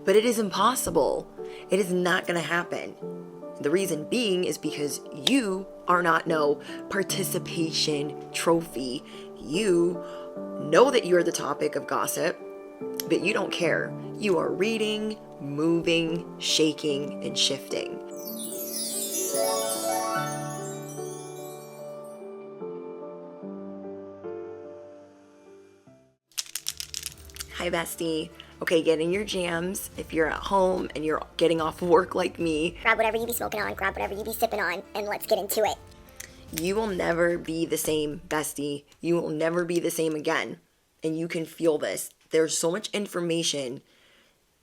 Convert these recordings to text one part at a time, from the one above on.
but it is impossible. It is not going to happen. The reason being is because you are not no participation trophy. You know that you're the topic of gossip, but you don't care. You are reading, moving, shaking, and shifting. Hi, bestie. Okay, get in your jams. If you're at home and you're getting off work like me, grab whatever you be smoking on, grab whatever you be sipping on, and let's get into it. You will never be the same, bestie. You will never be the same again. And you can feel this. There's so much information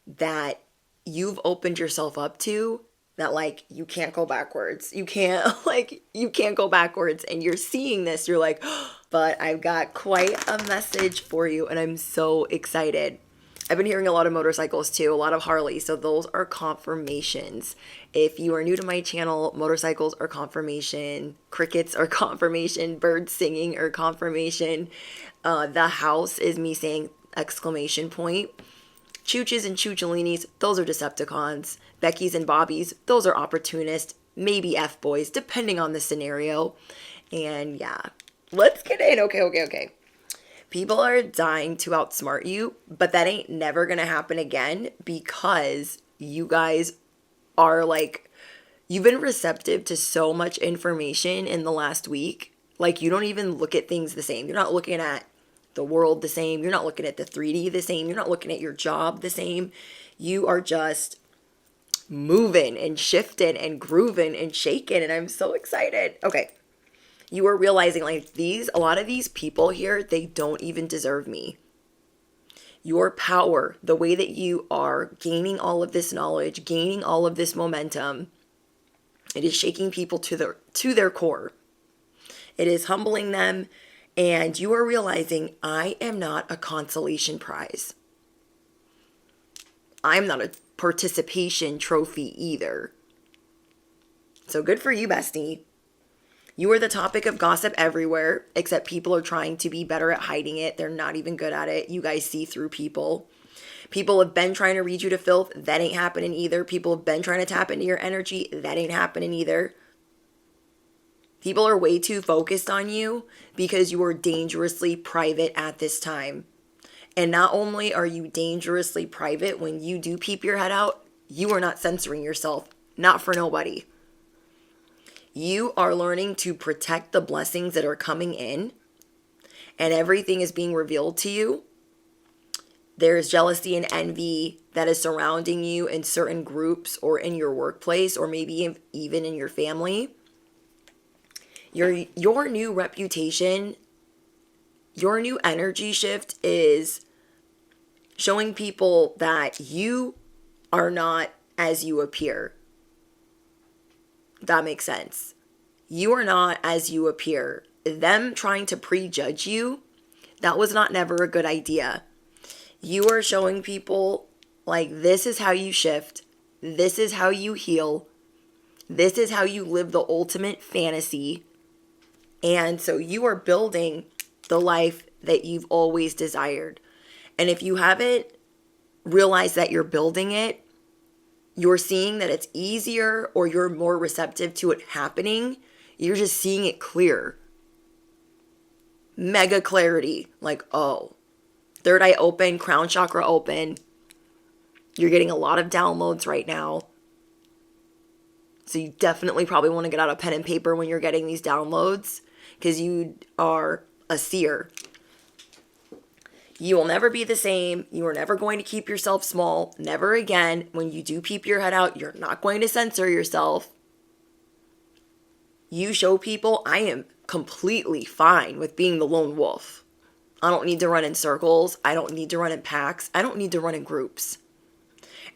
that you've opened yourself up to that, like, you can't go backwards. You can't go backwards. And you're seeing this. You're like, oh, but I've got quite a message for you. And I'm so excited. I've been hearing a lot of motorcycles too, a lot of Harley. So those are confirmations. If you are new to my channel, motorcycles are confirmation. Crickets are confirmation. Birds singing are confirmation. The house is me saying exclamation point. Chooches and choocholinis, those are Decepticons. Becky's and Bobbies, those are opportunists. Maybe F-boys, depending on the scenario. And yeah, let's get in. Okay. People are dying to outsmart you, but that ain't never gonna happen again because you guys are like, you've been receptive to so much information in the last week. Like, you don't even look at things the same. You're not looking at the world the same. You're not looking at the 3D the same. You're not looking at your job the same. You are just moving and shifting and grooving and shaking, and I'm so excited. Okay. You are realizing, like, a lot of these people here, they don't even deserve me. Your power, the way that you are gaining all of this knowledge, gaining all of this momentum, it is shaking people to their core. It is humbling them, and you are realizing, I am not a consolation prize. I'm not a participation trophy either. So good for you, bestie. You are the topic of gossip everywhere, except people are trying to be better at hiding it. They're not even good at it. You guys see through people. People have been trying to read you to filth. That ain't happening either. People have been trying to tap into your energy. That ain't happening either. People are way too focused on you because you are dangerously private at this time. And not only are you dangerously private, when you do peep your head out, you are not censoring yourself. Not for nobody. You are learning to protect the blessings that are coming in, and everything is being revealed to you. There's jealousy and envy that is surrounding you in certain groups or in your workplace or maybe even in your family. Your new reputation, your new energy shift is showing people that you are not as you appear. That makes sense. You are not as you appear. Them trying to prejudge you, that was never a good idea. You are showing people, like, this is how you shift. This is how you heal. This is how you live the ultimate fantasy. And so you are building the life that you've always desired. And if you haven't realized that you're building it, you're seeing that it's easier or you're more receptive to it happening. You're just seeing it clear. Mega clarity. Like, oh, third eye open, crown chakra open. You're getting a lot of downloads right now. So you definitely probably want to get out a pen and paper when you're getting these downloads because you are a seer. You will never be the same. You are never going to keep yourself small. Never again. When you do peep your head out, you're not going to censor yourself. You show people, I am completely fine with being the lone wolf. I don't need to run in circles. I don't need to run in packs. I don't need to run in groups.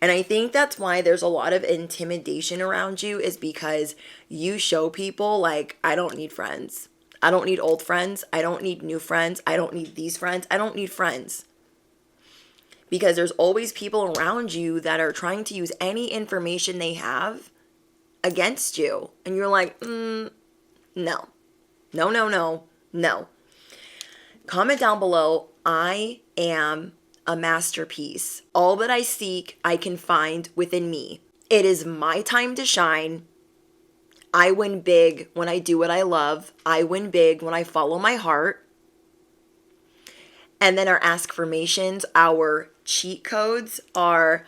And I think that's why there's a lot of intimidation around you, is because you show people, like, I don't need friends. I don't need old friends. I don't need new friends. I don't need these friends. I don't need friends. Because there's always people around you that are trying to use any information they have against you. And you're like, no. No. Comment down below, I am a masterpiece. All that I seek, I can find within me. It is my time to shine. I win big when I do what I love. I win big when I follow my heart. And then our affirmations, our cheat codes are,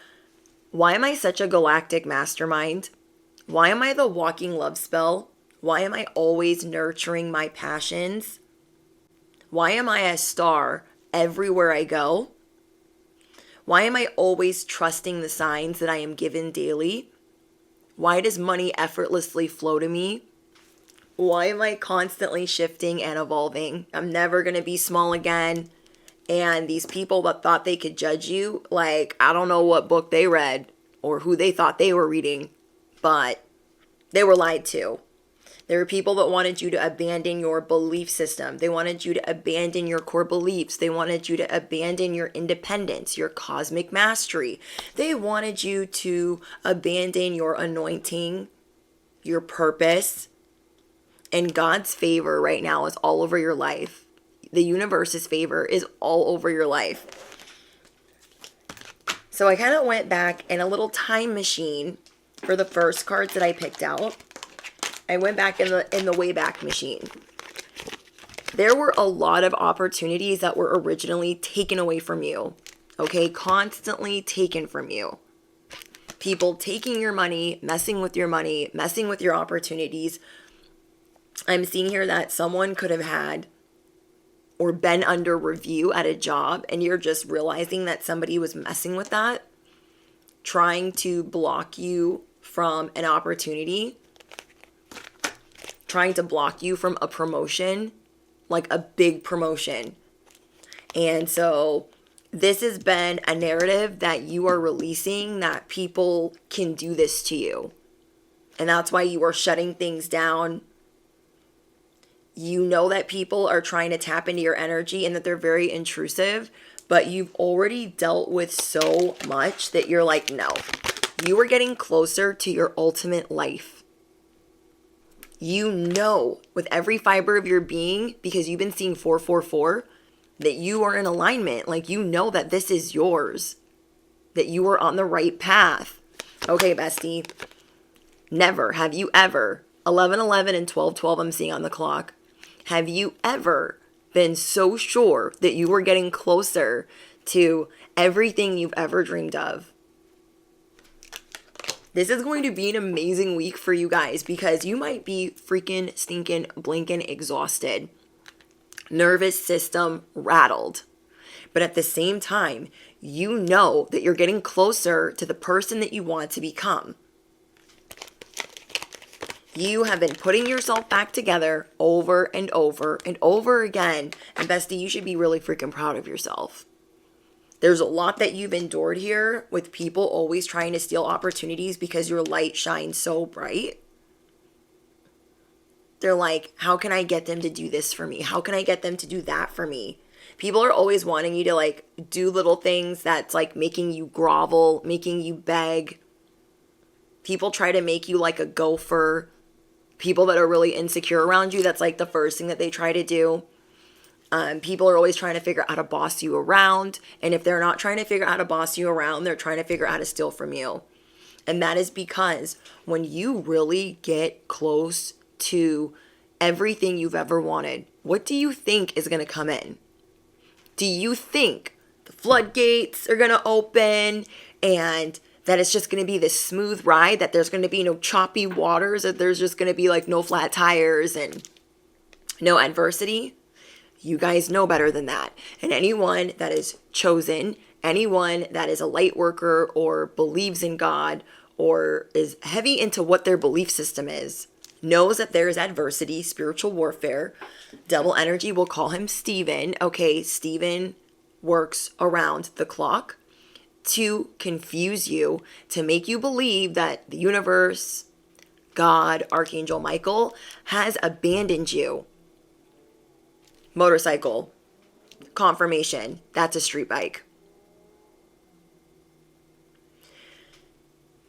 why am I such a galactic mastermind? Why am I the walking love spell? Why am I always nurturing my passions? Why am I a star everywhere I go? Why am I always trusting the signs that I am given daily? Why does money effortlessly flow to me? Why am I constantly shifting and evolving? I'm never going to be small again. And these people that thought they could judge you, like, I don't know what book they read or who they thought they were reading, but they were lied to. There were people that wanted you to abandon your belief system. They wanted you to abandon your core beliefs. They wanted you to abandon your independence, your cosmic mastery. They wanted you to abandon your anointing, your purpose. And God's favor right now is all over your life. The universe's favor is all over your life. So I kind of went back in a little time machine for the first cards that I picked out. I went back in the Wayback Machine. There were a lot of opportunities that were originally taken away from you. Okay, constantly taken from you. People taking your money, messing with your opportunities. I'm seeing here that someone could have had or been under review at a job, and you're just realizing that somebody was messing with that, trying to block you from an opportunity, trying to block you from a promotion, like a big promotion. And so this has been a narrative that you are releasing, that people can do this to you. And that's why you are shutting things down. You know that people are trying to tap into your energy and that they're very intrusive, but you've already dealt with so much that you're like, no, you are getting closer to your ultimate life. You know with every fiber of your being, because you've been seeing 444, that you are in alignment. Like, you know that this is yours, that you are on the right path. Okay, bestie. Never have you ever, 11:11 and 12:12 I'm seeing on the clock, have you ever been so sure that you were getting closer to everything you've ever dreamed of? This is going to be an amazing week for you guys, because you might be freaking stinking blinking exhausted, nervous system rattled. But at the same time, you know that you're getting closer to the person that you want to become. You have been putting yourself back together over and over and over again. And bestie, you should be really freaking proud of yourself. There's a lot that you've endured here with people always trying to steal opportunities because your light shines so bright. They're like, how can I get them to do this for me? How can I get them to do that for me? People are always wanting you to like do little things that's like making you grovel, making you beg. People try to make you like a gopher. People that are really insecure around you, that's like the first thing that they try to do. People are always trying to figure out how to boss you around. And if they're not trying to figure out how to boss you around, they're trying to figure out how to steal from you. And that is because when you really get close to everything you've ever wanted, what do you think is going to come in? Do you think the floodgates are going to open and that it's just going to be this smooth ride, that there's going to be no choppy waters, that there's just going to be like no flat tires and no adversity? You guys know better than that. And anyone that is chosen, anyone that is a light worker or believes in God or is heavy into what their belief system is, knows that there is adversity, spiritual warfare. Double energy, we'll call him Steven. Okay, Steven works around the clock to confuse you, to make you believe that the universe, God, Archangel Michael has abandoned you. Motorcycle, confirmation, that's a street bike.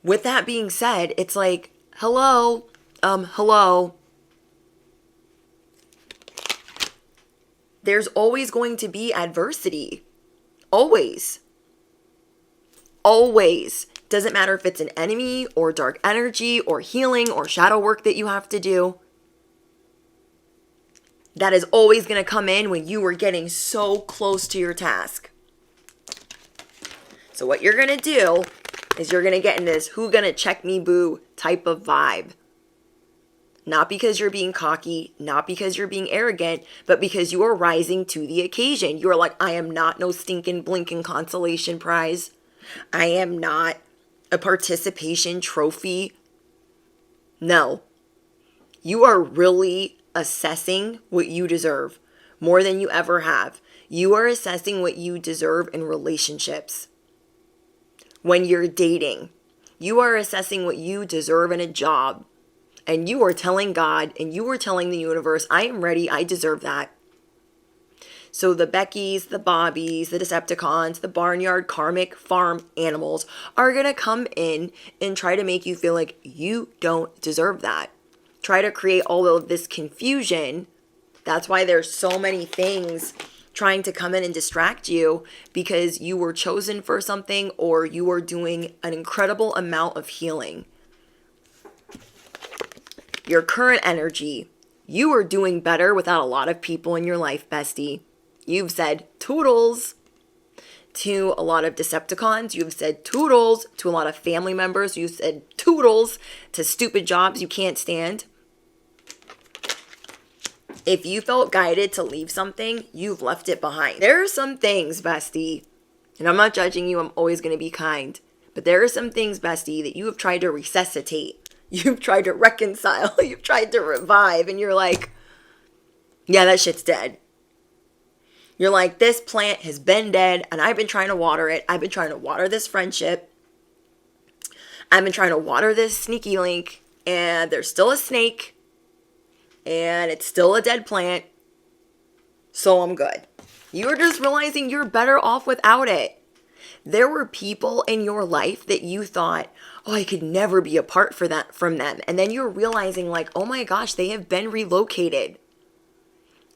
With that being said, it's like, hello. There's always going to be adversity. Always. Always. Doesn't matter if it's an enemy or dark energy or healing or shadow work that you have to do. That is always going to come in when you are getting so close to your task. So what you're going to do is you're going to get in this who gonna check me boo type of vibe. Not because you're being cocky, not because you're being arrogant, but because you are rising to the occasion. You are like, I am not no stinking blinking consolation prize. I am not a participation trophy. No. You are really assessing what you deserve more than you ever have. You are assessing what you deserve in relationships. When you're dating, you are assessing what you deserve in a job. And you are telling God and you are telling the universe, I am ready, I deserve that. So the Beckys, the Bobbies, the Decepticons, the barnyard karmic farm animals are going to come in and try to make you feel like you don't deserve that. Try to create all of this confusion. That's why there's so many things trying to come in and distract you, because you were chosen for something or you are doing an incredible amount of healing. Your current energy, you are doing better without a lot of people in your life, bestie. You've said toodles to a lot of Decepticons. You've said toodles to a lot of family members. You've said toodles to stupid jobs you can't stand. If you felt guided to leave something, you've left it behind. There are some things, bestie, and I'm not judging you, I'm always going to be kind, but there are some things, bestie, that you have tried to resuscitate. You've tried to reconcile. You've tried to revive, and you're like, yeah, that shit's dead. You're like, this plant has been dead, and I've been trying to water it. I've been trying to water this friendship. I've been trying to water this sneaky link, and there's still a snake. And it's still a dead plant. So I'm good. You're just realizing you're better off without it. There were people in your life that you thought, oh, I could never be apart from them. And then you're realizing like, oh my gosh, they have been relocated.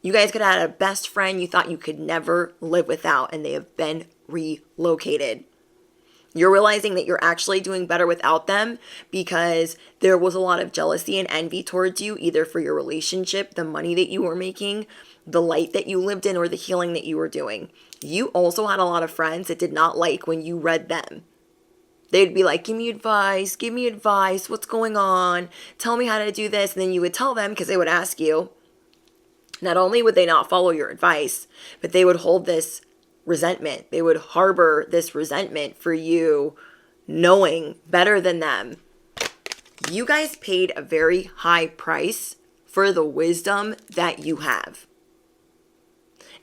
You guys could have had a best friend you thought you could never live without, and they have been relocated. You're realizing that you're actually doing better without them because there was a lot of jealousy and envy towards you, either for your relationship, the money that you were making, the light that you lived in, or the healing that you were doing. You also had a lot of friends that did not like when you read them. They'd be like, give me advice, what's going on? Tell me how to do this. And then you would tell them because they would ask you. Not only would they not follow your advice, but they would hold this resentment. They would harbor this resentment for you knowing better than them. You guys paid a very high price for the wisdom that you have.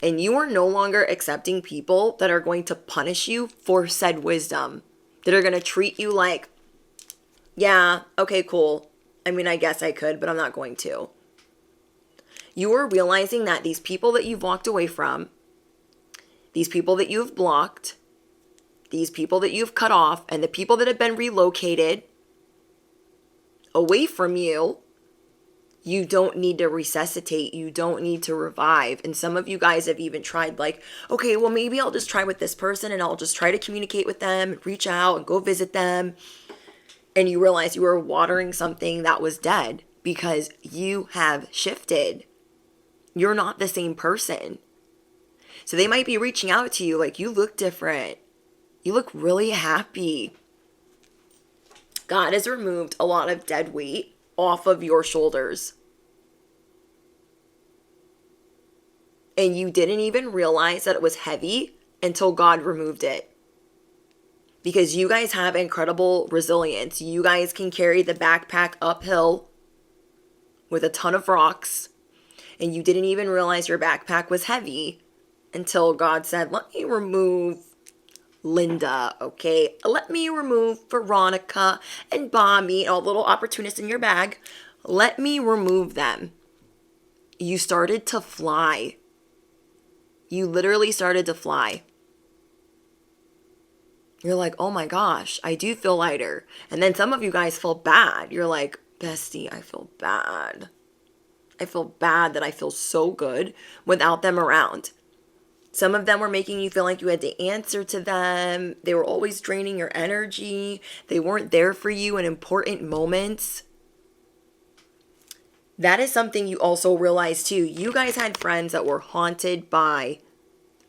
And you are no longer accepting people that are going to punish you for said wisdom. That are going to treat you like, yeah, okay, cool. I mean, I guess I could, but I'm not going to. You are realizing that these people that you've walked away from, these people that you've blocked, these people that you've cut off, and the people that have been relocated away from you, you don't need to resuscitate. You don't need to revive. And some of you guys have even tried like, okay, well, maybe I'll just try with this person and I'll just try to communicate with them and reach out and go visit them. And you realize you were watering something that was dead because you have shifted. You're not the same person. So they might be reaching out to you like, you look different. You look really happy. God has removed a lot of dead weight off of your shoulders. And you didn't even realize that it was heavy until God removed it. Because you guys have incredible resilience. You guys can carry the backpack uphill with a ton of rocks. And you didn't even realize your backpack was heavy until God said, let me remove Linda, okay? Let me remove Veronica and Bobby, all little opportunists in your bag. Let me remove them. You started to fly. You literally started to fly. You're like, oh my gosh, I do feel lighter. And then some of you guys feel bad. You're like, bestie, I feel bad. I feel bad that I feel so good without them around. Some of them were making you feel like you had to answer to them. They were always draining your energy. They weren't there for you in important moments. That is something you also realize too. You guys had friends that were haunted by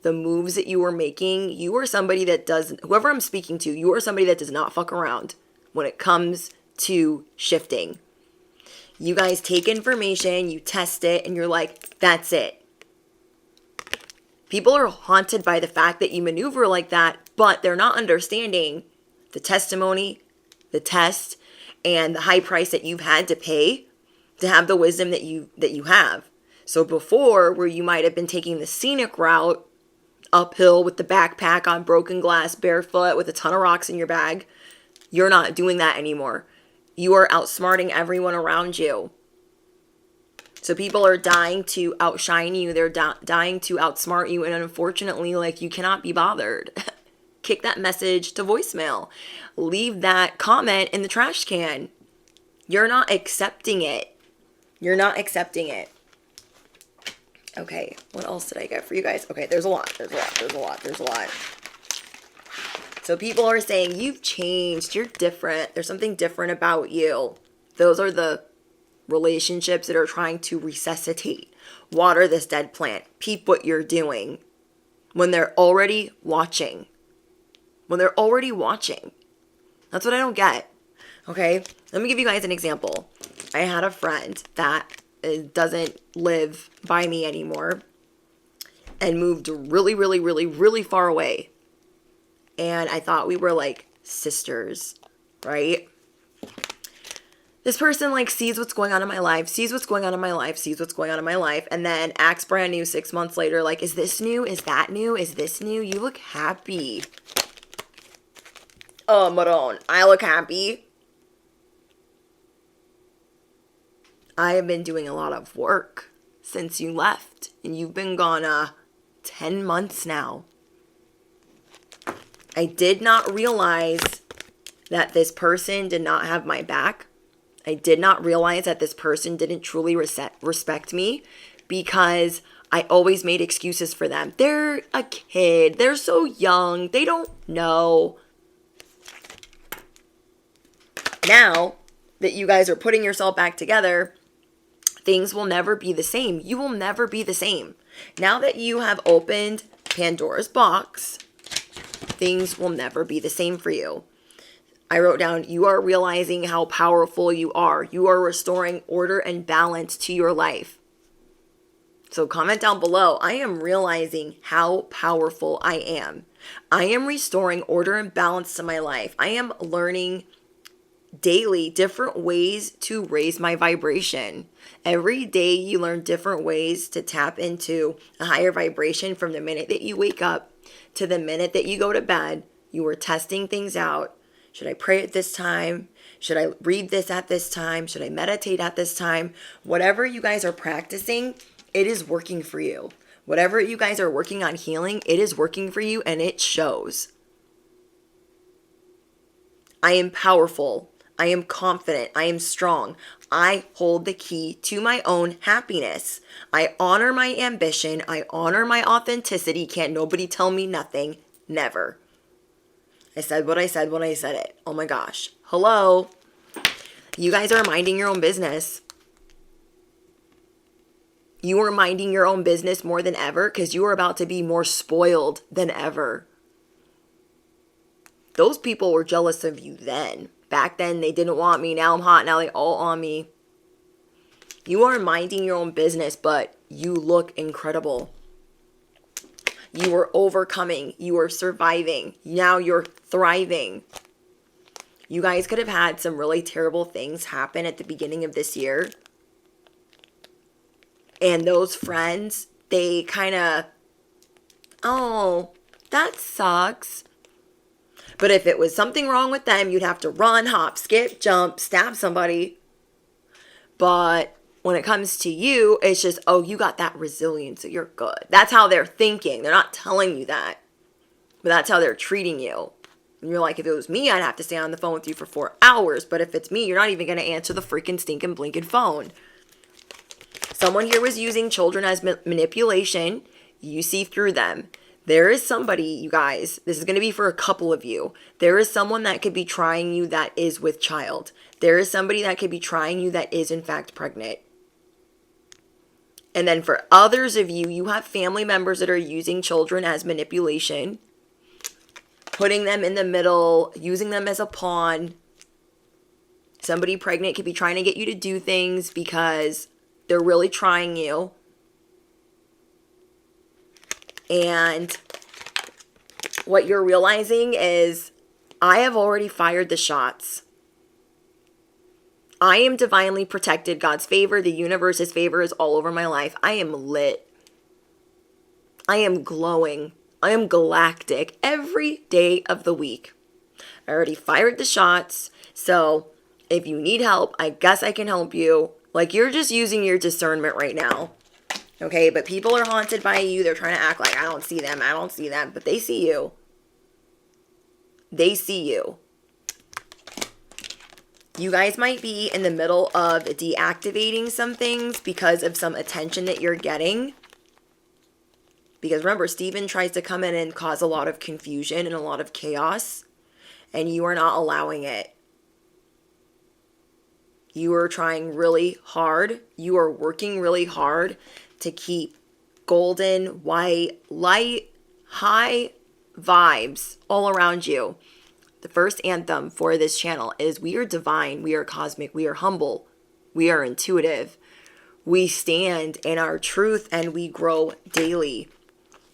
the moves that you were making. You are somebody that does, whoever I'm speaking to, you are somebody that does not fuck around when it comes to shifting. You guys take information, you test it, and you're like, that's it. People are haunted by the fact that you maneuver like that, but they're not understanding the testimony, the test, and the high price that you've had to pay to have the wisdom that you have. So before, where you might have been taking the scenic route, uphill with the backpack on broken glass, barefoot with a ton of rocks in your bag, you're not doing that anymore. You are outsmarting everyone around you. So people are dying to outshine you. They're dying to outsmart you. And unfortunately, like, you cannot be bothered. Kick that message to voicemail. Leave that comment in the trash can. You're not accepting it. You're not accepting it. Okay, what else did I get for you guys? Okay, there's a lot. So people are saying, you've changed. You're different. There's something different about you. Those are the relationships that are trying to resuscitate. Water this dead plant. Peep what you're doing. When they're already watching. That's what I don't get. Okay? Let me give you guys an example. I had a friend that doesn't live by me anymore and moved really far away. And I thought we were like sisters, right? This person like sees what's going on in my life, and then acts brand new 6 months later, like, is this new? Is that new? Is this new? You look happy. Oh, Maron, I look happy. I have been doing a lot of work since you left, and you've been gone 10 months now. I did not realize that this person did not have my back. I did not realize that this person didn't truly respect me because I always made excuses for them. They're a kid. They're so young. They don't know. Now that you guys are putting yourself back together, things will never be the same. You will never be the same. Now that you have opened Pandora's box, things will never be the same for you. I wrote down, you are realizing how powerful you are. You are restoring order and balance to your life. So comment down below, I am realizing how powerful I am. I am restoring order and balance to my life. I am learning daily different ways to raise my vibration. Every day you learn different ways to tap into a higher vibration from the minute that you wake up to the minute that you go to bed. You are testing things out. Should I pray at this time? Should I read this at this time? Should I meditate at this time? Whatever you guys are practicing, it is working for you. Whatever you guys are working on healing, it is working for you and it shows. I am powerful. I am confident. I am strong. I hold the key to my own happiness. I honor my ambition. I honor my authenticity. Can't nobody tell me nothing. Never. I said what I said when I said it. Oh my gosh. Hello. You guys are minding your own business. You are minding your own business more than ever because you are about to be more spoiled than ever. Those people were jealous of you then. Back then, they didn't want me. Now I'm hot. Now they all on me. You are minding your own business, but you look incredible. You are overcoming. You are surviving. Now you're thriving. You guys could have had some really terrible things happen at the beginning of this year. And those friends, they kind of, oh, that sucks. But if it was something wrong with them, you'd have to run, hop, skip, jump, stab somebody. But when it comes to you, it's just, oh, you got that resilience, so you're good. That's how they're thinking. They're not telling you that. But that's how they're treating you. And you're like, if it was me, I'd have to stay on the phone with you for 4 hours. But if it's me, you're not even going to answer the freaking stinking blinking phone. Someone here was using children as manipulation. You see through them. There is somebody, you guys, this is going to be for a couple of you. There is someone that could be trying you that is with child. There is somebody that could be trying you that is in fact pregnant. And then for others of you, you have family members that are using children as manipulation, putting them in the middle, using them as a pawn. Somebody pregnant could be trying to get you to do things because they're really trying you. And what you're realizing is, I have already fired the shots. I am divinely protected. God's favor, the universe's favor is all over my life. I am lit. I am glowing. I am galactic every day of the week. I already fired the shots. So if you need help, I guess I can help you. Like, you're just using your discernment right now. Okay, but people are haunted by you. They're trying to act like I don't see them. I don't see them. But they see you. They see you. You guys might be in the middle of deactivating some things because of some attention that you're getting. Because remember, Stephen tries to come in and cause a lot of confusion and a lot of chaos. And you are not allowing it. You are trying really hard. You are working really hard to keep golden, white, light, high vibes all around you. The first anthem for this channel is, we are divine, we are cosmic, we are humble, we are intuitive. We stand in our truth and we grow daily.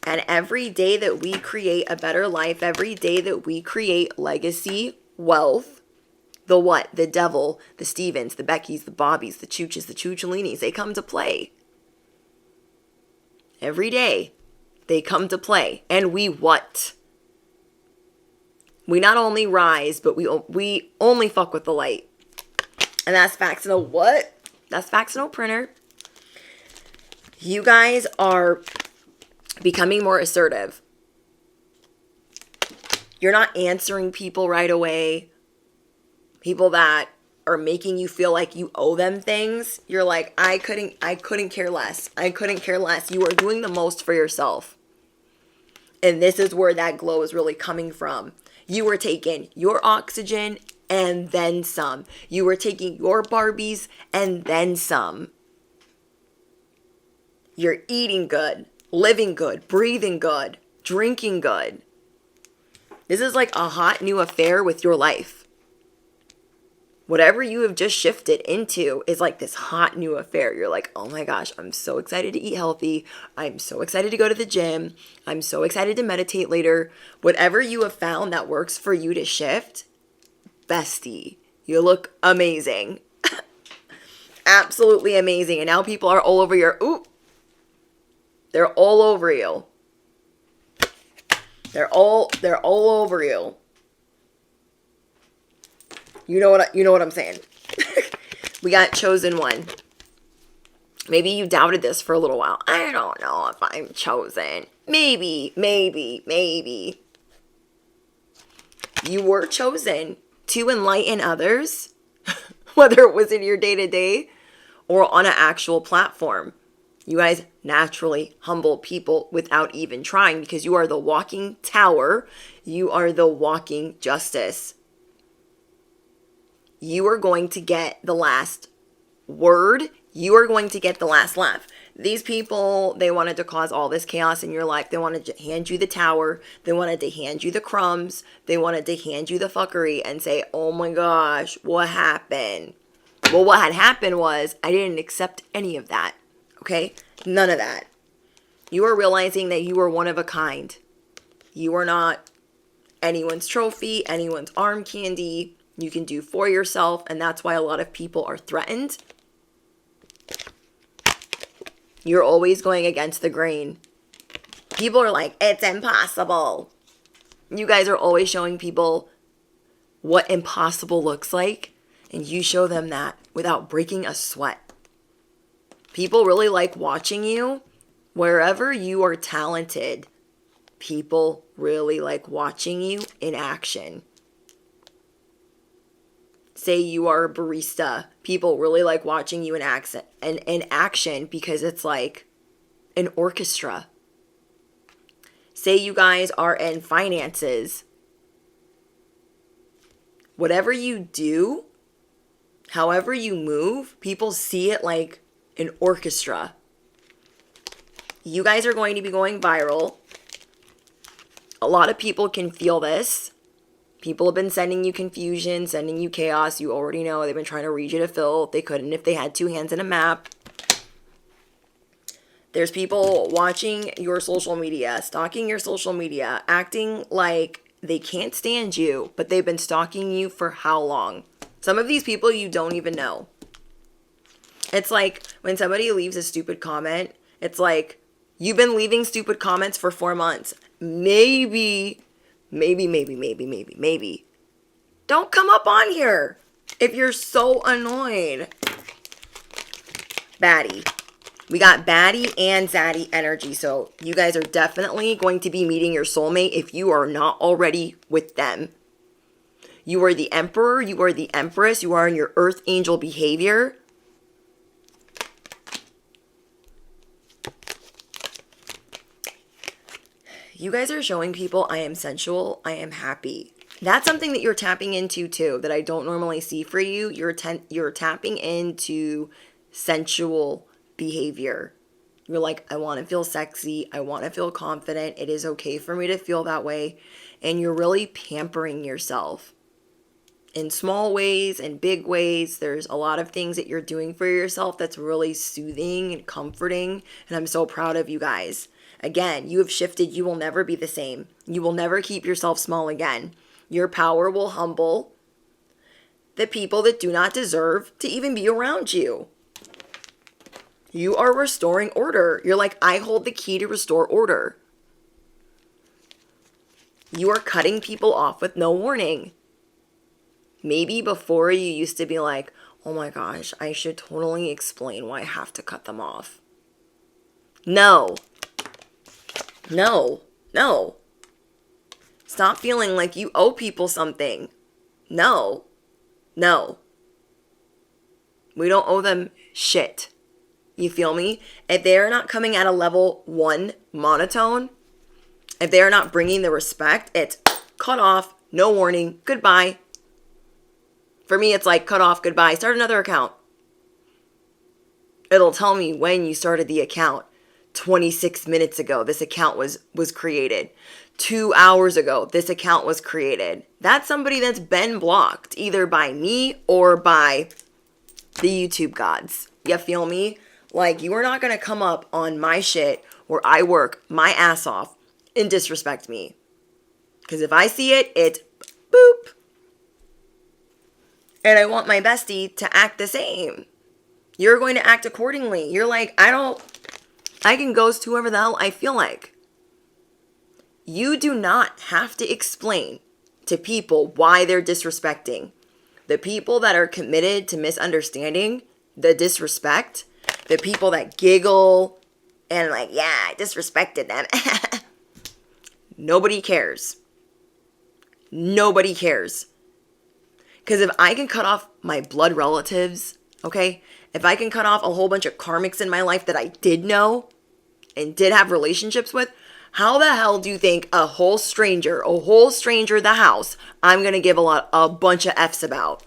And every day that we create a better life, every day that we create legacy, wealth, the what? The devil, the Stevens, the Beckys, the Bobbies, the Chooches, the Choochelinis, they come to play. Every day, they come to play. And we what? We not only rise, but we only fuck with the light. And that's facts no what? That's facts no printer. You guys are becoming more assertive. You're not answering people right away. People that are making you feel like you owe them things. You're like, I couldn't care less. I couldn't care less. You are doing the most for yourself. And this is where that glow is really coming from. You are taking your oxygen and then some. You are taking your Barbies and then some. You're eating good, living good, breathing good, drinking good. This is like a hot new affair with your life. Whatever you have just shifted into is like this hot new affair. You're like, oh my gosh, I'm so excited to eat healthy. I'm so excited to go to the gym. I'm so excited to meditate later. Whatever you have found that works for you to shift, bestie, you look amazing. Absolutely amazing. And now people are all over they're all over you. They're all over you. You know what I'm saying. We got chosen one. Maybe you doubted this for a little while. I don't know if I'm chosen. Maybe. You were chosen to enlighten others, whether it was in your day-to-day or on an actual platform. You guys naturally humble people without even trying, because you are the walking tower. You are the walking justice. You are going to get the last word. You are going to get the last laugh. These people, they wanted to cause all this chaos in your life. They wanted to hand you the tower. They wanted to hand you the crumbs. They wanted to hand you the fuckery and say, oh my gosh, what happened? Well, what had happened was I didn't accept any of that. Okay? None of that. You are realizing that you are one of a kind. You are not anyone's trophy, anyone's arm candy. You can do for yourself, and that's why a lot of people are threatened. You're always going against the grain. People are like, it's impossible. You guys are always showing people what impossible looks like, and you show them that without breaking a sweat. People really like watching you. Wherever you are talented, people really like watching you in action. Say you are a barista. People really like watching you in action because it's like an orchestra. Say you guys are in finances. Whatever you do, however you move, people see it like an orchestra. You guys are going to be going viral. A lot of people can feel this. People have been sending you confusion, sending you chaos. You already know they've been trying to read you to filth. They couldn't if they had two hands and a map. There's people watching your social media, stalking your social media, acting like they can't stand you, but they've been stalking you for how long? Some of these people you don't even know. It's like when somebody leaves a stupid comment, it's like, you've been leaving stupid comments for 4 months. Maybe. Don't come up on here if you're so annoyed. Baddie. We got baddie and zaddy energy. So you guys are definitely going to be meeting your soulmate if you are not already with them. You are the emperor. You are the empress. You are in your earth angel behavior. You guys are showing people I am sensual. I am happy. That's something that you're tapping into too that I don't normally see for you. You're tapping into sensual behavior. You're like, I want to feel sexy. I want to feel confident. It is okay for me to feel that way. And you're really pampering yourself in small ways and big ways. There's a lot of things that you're doing for yourself that's really soothing and comforting. And I'm so proud of you guys. Again, you have shifted. You will never be the same. You will never keep yourself small again. Your power will humble the people that do not deserve to even be around you. You are restoring order. You're like, I hold the key to restore order. You are cutting people off with no warning. Maybe before you used to be like, oh my gosh, I should totally explain why I have to cut them off. No. Stop feeling like you owe people something. No. We don't owe them shit. You feel me? If they're not coming at a level 1 monotone, if they're not bringing the respect, it's cut off, no warning, goodbye. For me, it's like cut off, goodbye, start another account. It'll tell me when you started the account. 26 minutes ago, this account was created. 2 hours ago, this account was created. That's somebody that's been blocked, either by me or by the YouTube gods. You feel me? Like, you are not going to come up on my shit where I work my ass off and disrespect me. Because if I see it, it's boop. And I want my bestie to act the same. You're going to act accordingly. You're like, I can ghost whoever the hell I feel like. You do not have to explain to people why they're disrespecting. The people that are committed to misunderstanding the disrespect, the people that giggle and like, yeah, I disrespected them. Nobody cares. Nobody cares. Because if I can cut off my blood relatives, okay? If I can cut off a whole bunch of karmics in my life that I did know and did have relationships with, how the hell do you think a whole stranger the house, I'm going to give a bunch of F's about?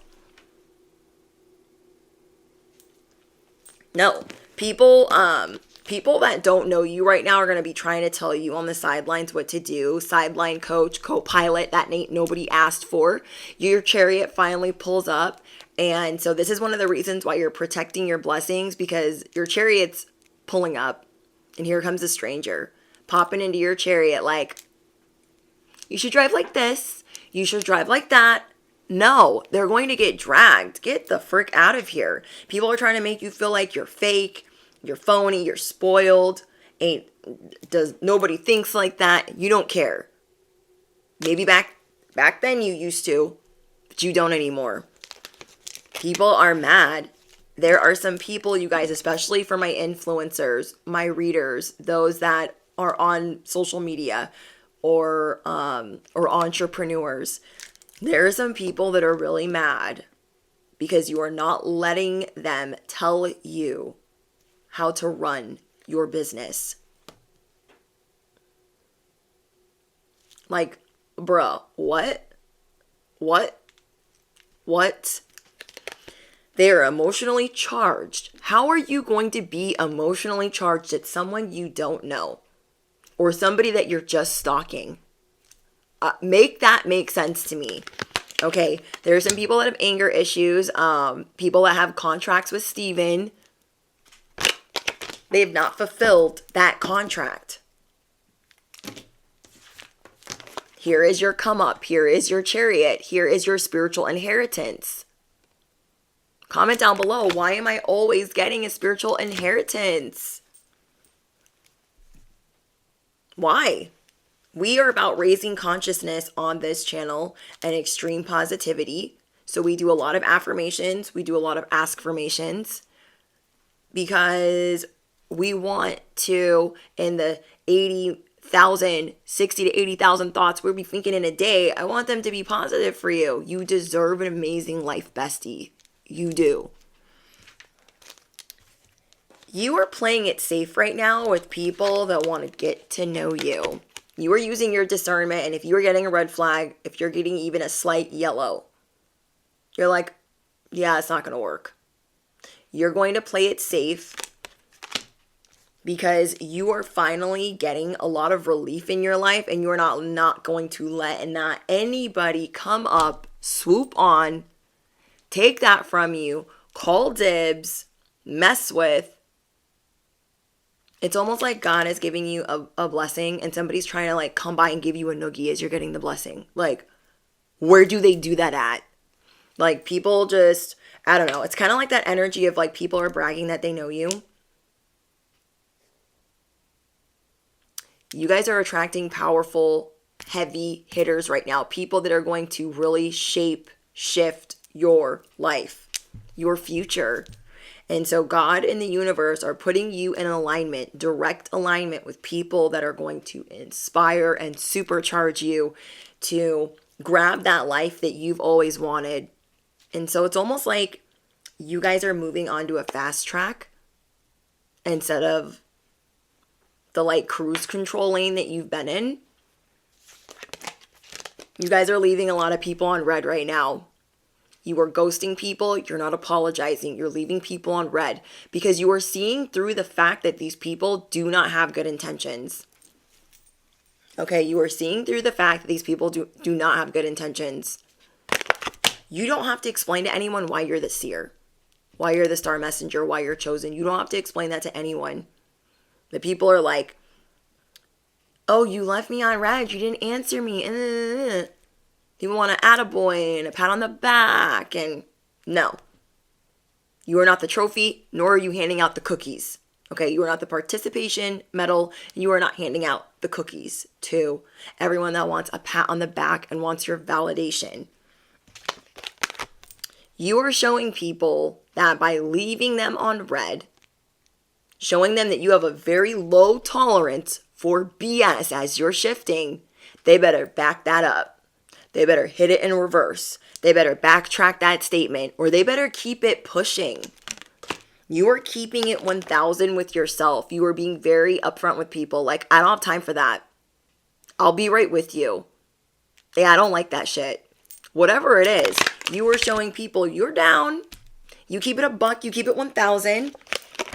No. People that don't know you right now are going to be trying to tell you on the sidelines what to do. Sideline coach, co-pilot, that ain't nobody asked for. Your chariot finally pulls up. And so this is one of the reasons why you're protecting your blessings, because your chariot's pulling up. And here comes a stranger popping into your chariot like, you should drive like this. You should drive like that. No, they're going to get dragged. Get the frick out of here. People are trying to make you feel like you're fake, you're phony, you're spoiled. Nobody thinks like that. You don't care. Maybe back then you used to, but you don't anymore. People are mad. There are some people, you guys, especially for my influencers, my readers, those that are on social media or entrepreneurs. There are some people that are really mad because you are not letting them tell you how to run your business. Like, bruh, what? What? What? They are emotionally charged. How are you going to be emotionally charged at someone you don't know? Or somebody that you're just stalking? Make that make sense to me. Okay, there are some people that have anger issues. People that have contracts with Steven. They have not fulfilled that contract. Here is your come up. Here is your chariot. Here is your spiritual inheritance. Comment down below, why am I always getting a spiritual inheritance? Why? We are about raising consciousness on this channel and extreme positivity. So we do a lot of affirmations. We do a lot of ask-formations because we want to, in the 60 to 80,000 thoughts we'll be thinking in a day, I want them to be positive for you. You deserve an amazing life, bestie. You do. You are playing it safe right now with people that want to get to know you. You are using your discernment, and if you are getting a red flag, if you're getting even a slight yellow, you're like, yeah, it's not going to work. You're going to play it safe because you are finally getting a lot of relief in your life, and you're not going to let not anybody come up, swoop on, take that from you, call dibs, mess with. It's almost like God is giving you a blessing and somebody's trying to like come by and give you a noogie as you're getting the blessing. Like, where do they do that at? Like, people just, I don't know. It's kind of like that energy of like people are bragging that they know you. You guys are attracting powerful, heavy hitters right now. People that are going to really shift your life, your future. And so God and the universe are putting you in alignment, direct alignment with people that are going to inspire and supercharge you to grab that life that you've always wanted. And so it's almost like you guys are moving onto a fast track instead of the like cruise control lane that you've been in. You guys are leaving a lot of people on red right now. You are ghosting people. You're not apologizing. You're leaving people on red because you are seeing through the fact that these people do not have good intentions. Okay, you are seeing through the fact that these people do not have good intentions. You don't have to explain to anyone why you're the seer, why you're the star messenger, why you're chosen. You don't have to explain that to anyone. The people are like, oh, you left me on red. You didn't answer me. People want an attaboy and a pat on the back, and no. You are not the trophy, nor are you handing out the cookies. Okay, you are not the participation medal, and you are not handing out the cookies to everyone that wants a pat on the back and wants your validation. You are showing people that by leaving them on red, showing them that you have a very low tolerance for BS as you're shifting, they better back that up. They better hit it in reverse. They better backtrack that statement, or they better keep it pushing. You are keeping it 1,000 with yourself. You are being very upfront with people. Like, I don't have time for that. I'll be right with you. Yeah, I don't like that shit. Whatever it is, you are showing people you're down. You keep it a buck. You keep it 1,000.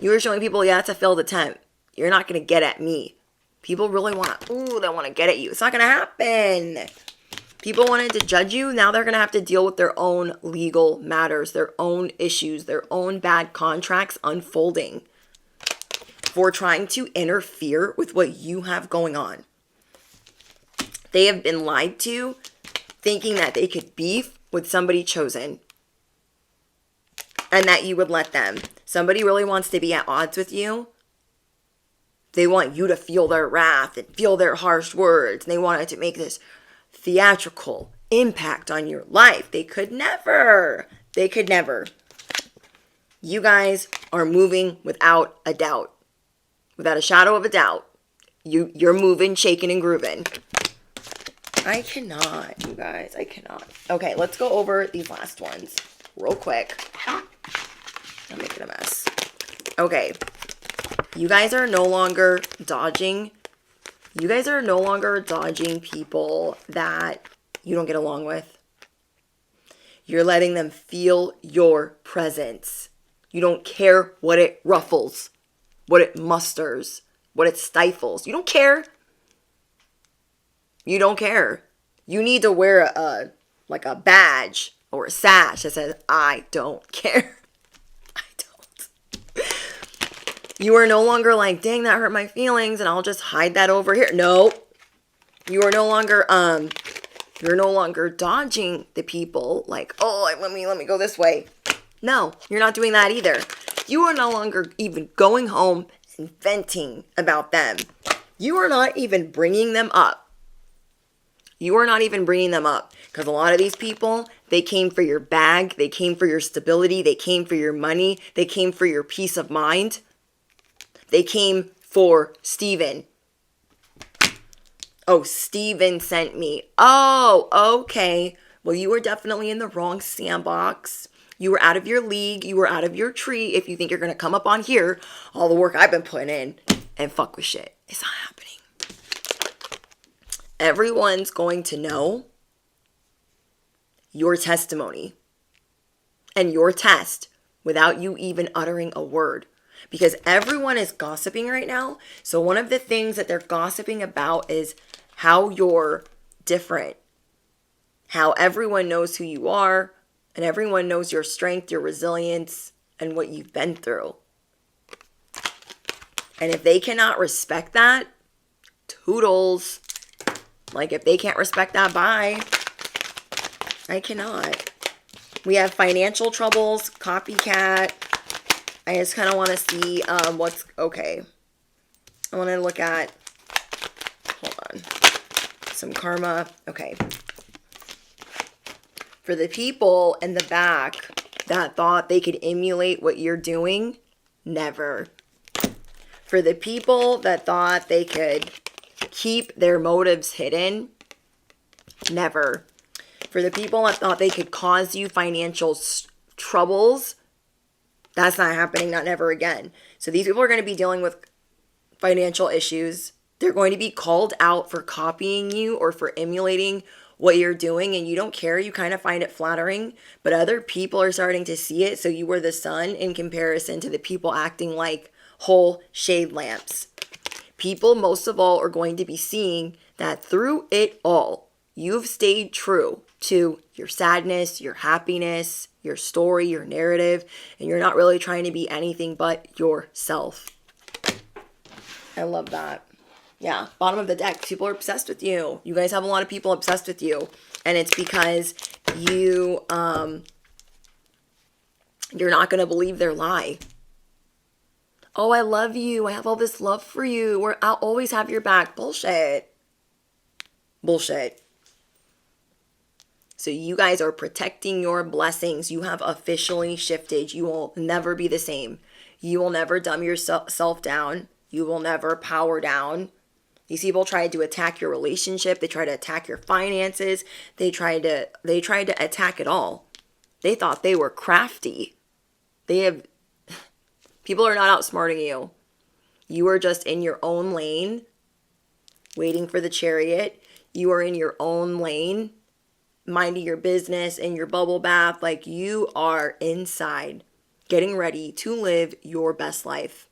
You are showing people, yeah, it's a failed attempt. You're not going to get at me. People really they want to get at you. It's not going to happen. People wanted to judge you. Now they're going to have to deal with their own legal matters, their own issues, their own bad contracts unfolding for trying to interfere with what you have going on. They have been lied to, thinking that they could beef with somebody chosen and that you would let them. Somebody really wants to be at odds with you. They want you to feel their wrath and feel their harsh words. And they wanted to make this theatrical impact on your life. They could never. You guys are moving without a doubt. Without a shadow of a doubt. You're moving, shaking, and grooving. I cannot, you guys. I cannot. Okay, let's go over these last ones real quick. I'm making a mess. Okay. You guys are no longer dodging You guys are no longer dodging people that you don't get along with. You're letting them feel your presence. You don't care what it ruffles, what it musters, what it stifles. You don't care. You don't care. You need to wear a badge or a sash that says, I don't care. I don't. You are no longer like, dang, that hurt my feelings, and I'll just hide that over here. No. You are no longer you're no longer dodging the people like, oh, let me go this way. No, you're not doing that either. You are no longer even going home and venting about them. You are not even bringing them up. You are not even bringing them up, because a lot of these people, they came for your bag, they came for your stability, they came for your money, they came for your peace of mind. They came for Steven. Oh, Steven sent me. Oh, okay. Well, you were definitely in the wrong sandbox. You were out of your league. You were out of your tree if you think you're going to come up on here, all the work I've been putting in, and fuck with shit. It's not happening. Everyone's going to know your testimony and your test without you even uttering a word. Because everyone is gossiping right now. So one of the things that they're gossiping about is how you're different. How everyone knows who you are. And everyone knows your strength, your resilience, and what you've been through. And if they cannot respect that, toodles. Like, if they can't respect that, bye. I cannot. We have financial troubles, copycat. I just kind of want to see what's okay. I want to look at, hold on, some karma. Okay. For the people in the back that thought they could emulate what you're doing, never. For the people that thought they could keep their motives hidden, never. For the people that thought they could cause you financial troubles, that's not happening, not never again. So these people are going to be dealing with financial issues. They're going to be called out for copying you or for emulating what you're doing, and you don't care. You kind of find it flattering, but other people are starting to see it. So you were the sun in comparison to the people acting like whole shade lamps. People, most of all, are going to be seeing that through it all, you've stayed true to your sadness, your happiness, your story, your narrative, and you're not really trying to be anything but yourself. I love that. Yeah, bottom of the deck. People are obsessed with you. You guys have a lot of people obsessed with you, and it's because you're not going to believe their lie. Oh, I love you. I have all this love for you. I'll always have your back. Bullshit. Bullshit. So you guys are protecting your blessings. You have officially shifted. You will never be the same. You will never dumb yourself down. You will never power down. These people tried to attack your relationship. They tried to attack your finances. They tried to attack it all. They thought they were crafty. People are not outsmarting you. You are just in your own lane, waiting for the chariot. You are in your own lane, minding your business in your bubble bath. Like, you are inside, getting ready to live your best life.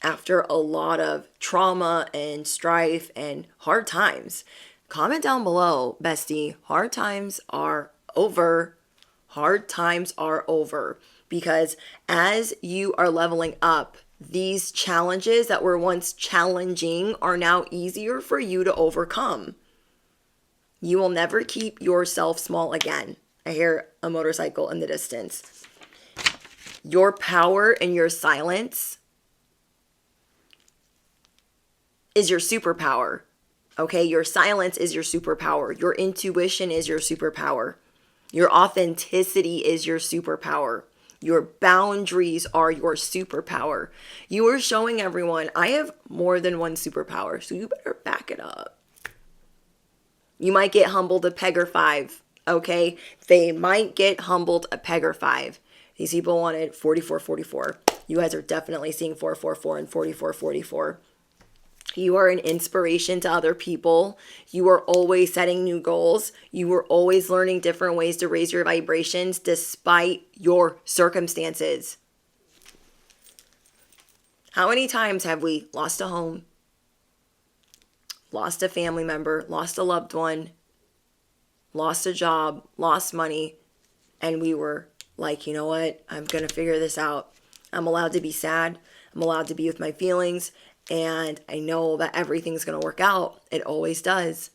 After a lot of trauma and strife and hard times. Comment down below, bestie. Hard times are over. Hard times are over. Because as you are leveling up, these challenges that were once challenging are now easier for you to overcome. You will never keep yourself small again. I hear a motorcycle in the distance. Your power and your silence is your superpower. Okay, your silence is your superpower. Your intuition is your superpower. Your authenticity is your superpower. Your boundaries are your superpower. You are showing everyone, I have more than one superpower, so you better back it up. You might get humbled a peg or 5, okay? They might get humbled a peg or 5. These people wanted 44, 44. You guys are definitely seeing 444 and 44, 44. You are an inspiration to other people. You are always setting new goals. You are always learning different ways to raise your vibrations despite your circumstances. How many times have we lost a home, lost a family member, lost a loved one, lost a job, lost money, and we were like, you know what? I'm going to figure this out. I'm allowed to be sad. I'm allowed to be with my feelings. And I know that everything's going to work out. It always does.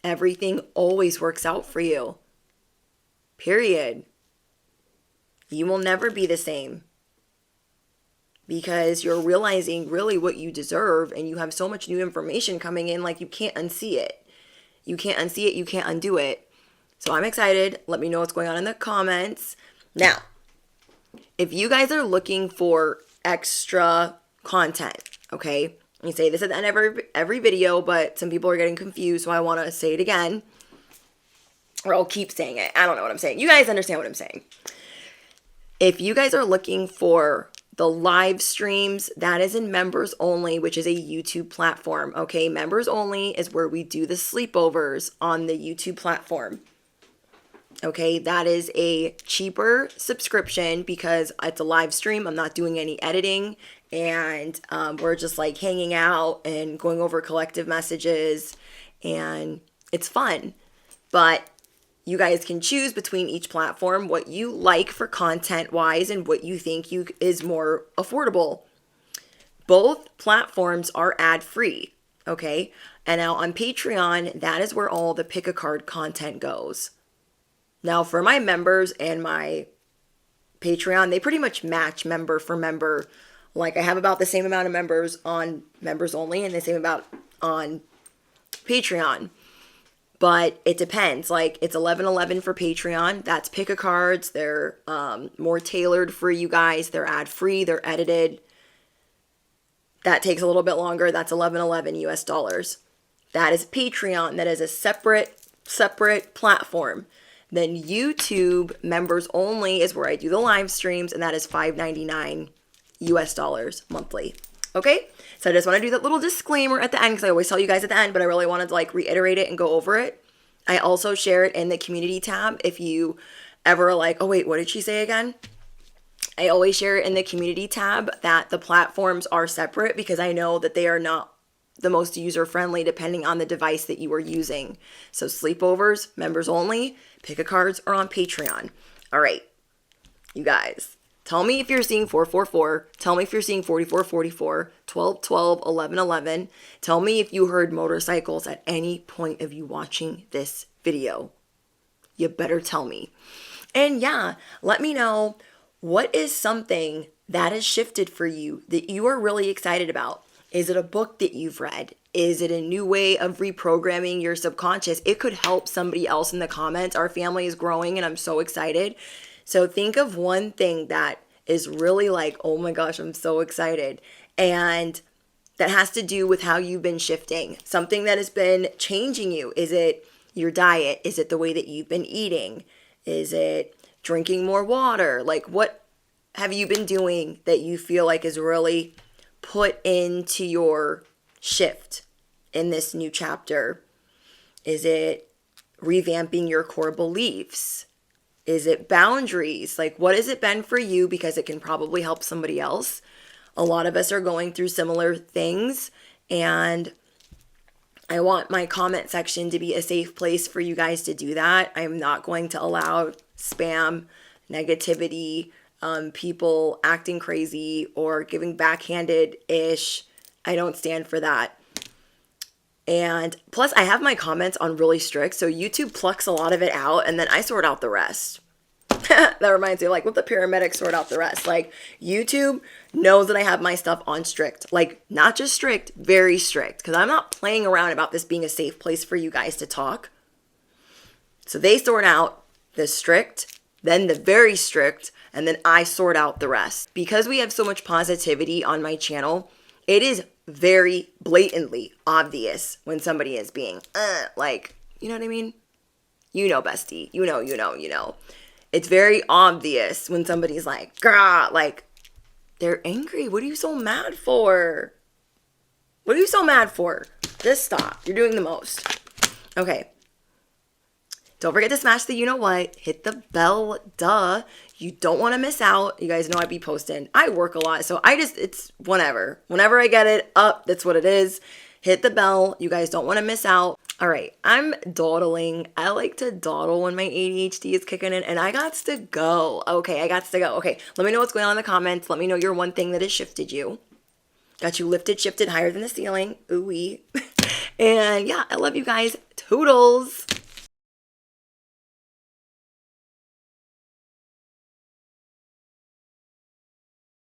Everything always works out for you. Period. You will never be the same. Because you're realizing really what you deserve, and you have so much new information coming in, like you can't unsee it. You can't unsee it. You can't undo it. So I'm excited. Let me know what's going on in the comments. Now, if you guys are looking for extra content, okay, you say this at the end of every video, but some people are getting confused, so I want to say it again. Or I'll keep saying it. I don't know what I'm saying. You guys understand what I'm saying. If you guys are looking for the live streams, that is in members only, which is a YouTube platform. Okay, members only is where we do the sleepovers on the YouTube platform. Okay, that is a cheaper subscription because it's a live stream. I'm not doing any editing, and we're just like hanging out and going over collective messages, and it's fun. But you guys can choose between each platform what you like for content wise and what you think is more affordable. Both platforms are ad free. Okay, and now on Patreon, that is where all the pick a card content goes. Now, for my members and my Patreon, they pretty much match member for member. Like, I have about the same amount of members on members only and the same amount on Patreon. But it depends. Like, it's $11.11 for Patreon. That's pick-a-cards. They're more tailored for you guys. They're ad-free. They're edited. That takes a little bit longer. That's $11.11 US dollars. That is Patreon. That is a separate platform. Then YouTube members only is where I do the live streams, and that is $5.99 US dollars monthly. Okay, so I just want to do that little disclaimer at the end because I always tell you guys at the end, but I really wanted to like reiterate it and go over it. I also share it in the community tab if you ever are like, oh wait, what did she say again? I always share it in the community tab that the platforms are separate because I know that they are not the most user-friendly depending on the device that you are using. So sleepovers, members only, pick-a-cards are on Patreon. All right, you guys. Tell me if you're seeing 444. Tell me if you're seeing 4444, 1212, 1111. Tell me if you heard motorcycles at any point of you watching this video. You better tell me. And yeah, let me know what is something that has shifted for you that you are really excited about. Is it a book that you've read? Is it a new way of reprogramming your subconscious? It could help somebody else in the comments. Our family is growing and I'm so excited. So think of one thing that is really like, oh my gosh, I'm so excited. And that has to do with how you've been shifting. Something that has been changing you. Is it your diet? Is it the way that you've been eating? Is it drinking more water? Like, what have you been doing that you feel like is really put into your shift in this new chapter? Is it revamping your core beliefs? Is it boundaries? Like, what has it been for you? Because it can probably help somebody else. A lot of us are going through similar things, and I want my comment section to be a safe place for you guys to do that. I'm not going to allow spam, negativity, people acting crazy or giving backhanded-ish. I don't stand for that. And plus, I have my comments on really strict, so YouTube plucks a lot of it out, and then I sort out the rest. That reminds me, like, let the paramedics sort out the rest. Like, YouTube knows that I have my stuff on strict. Like, not just strict, very strict. Because I'm not playing around about this being a safe place for you guys to talk. So they sort out the strict, then the very strict, and then I sort out the rest. Because we have so much positivity on my channel, it is very blatantly obvious when somebody is being, like, you know what I mean? You know, bestie. You know. It's very obvious when somebody's like, girl, like, they're angry. What are you so mad for? What are you so mad for? Just stop. You're doing the most. Okay. Don't forget to smash the you-know-what. Hit the bell, duh. You don't want to miss out. You guys know I be posting. I work a lot, so it's whenever. Whenever I get it up, that's what it is. Hit the bell. You guys don't want to miss out. All right, I'm dawdling. I like to dawdle when my ADHD is kicking in, and I got to go. Okay, I got to go. Okay, let me know what's going on in the comments. Let me know your one thing that has shifted you. Got you lifted, shifted higher than the ceiling. Ooh-wee. And yeah, I love you guys. Toodles.